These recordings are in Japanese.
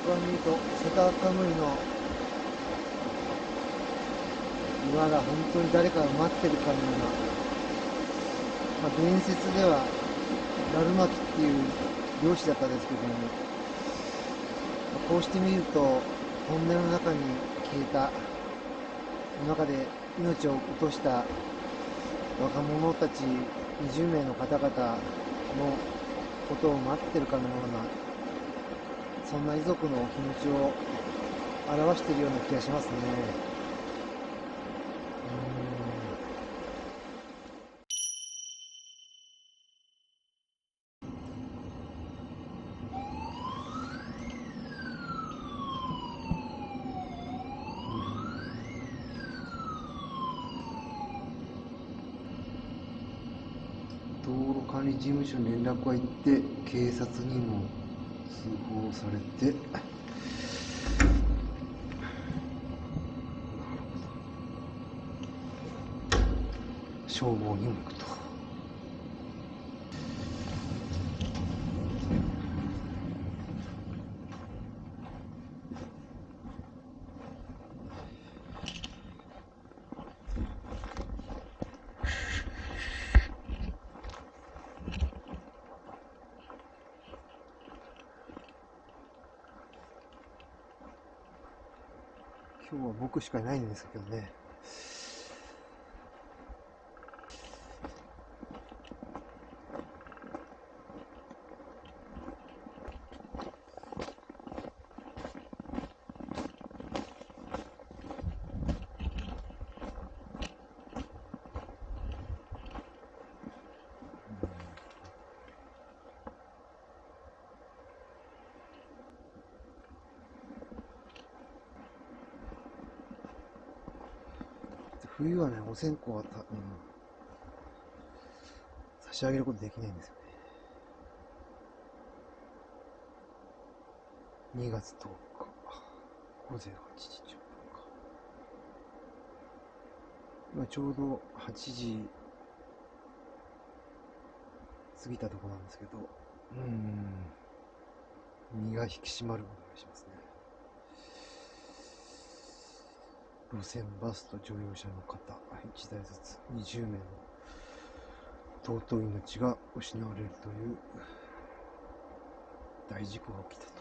こを見るとセタカムイの岩が本当に誰かが待ってるかのような、伝説ではダルマキっていう漁師だったんですけども、こうして見るとトンネルの中に消えた中で命を落とした若者たち20名の方々のことを待ってるかのような、そんな遺族の気持ちを表しているような気がしますね。道路管理事務所に連絡が行って警察にも通報されて、消防にも行くと。今日は僕しかいないんですけどね。冬はね、お線香は差し上げることできないんですよね。2月10日、午前8時10分か。今ちょうど8時過ぎたところなんですけど、身が引き締まることがしますね。路線バスと乗用車の方1台ずつ20名の尊い命が失われるという大事故が起きたと。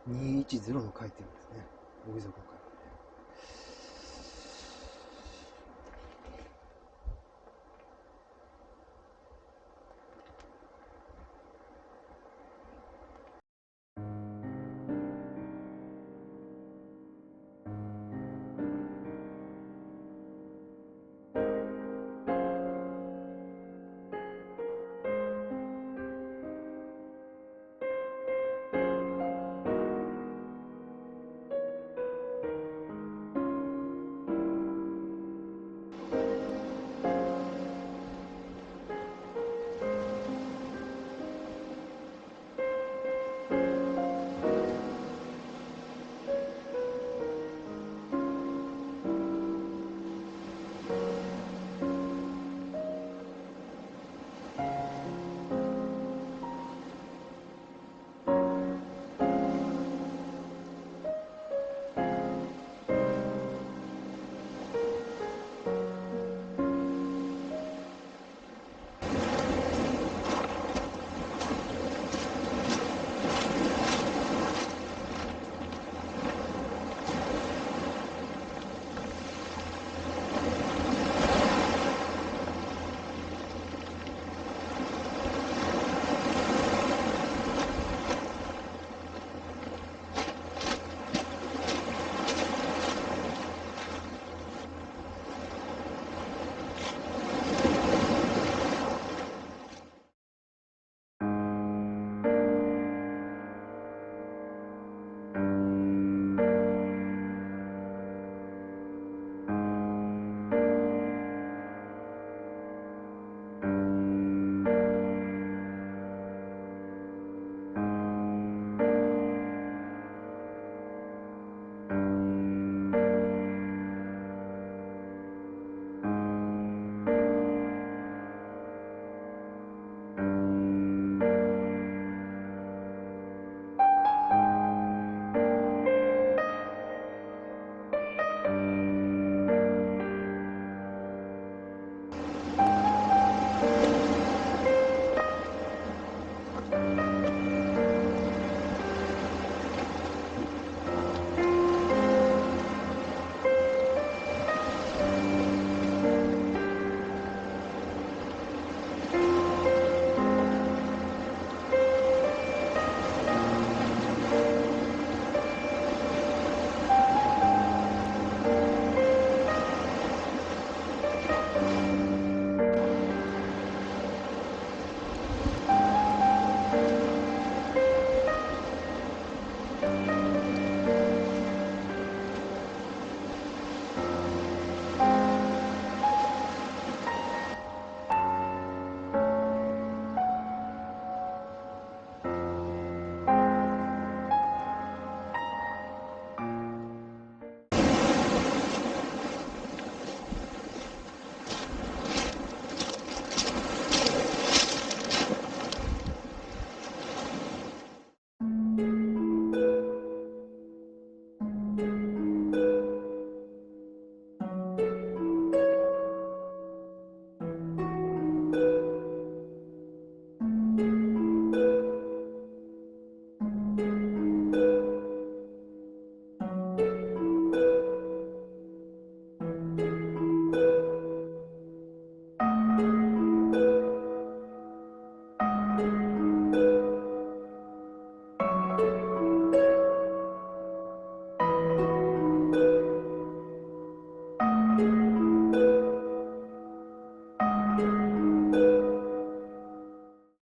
210の書いてるんですね。ご遺族の方。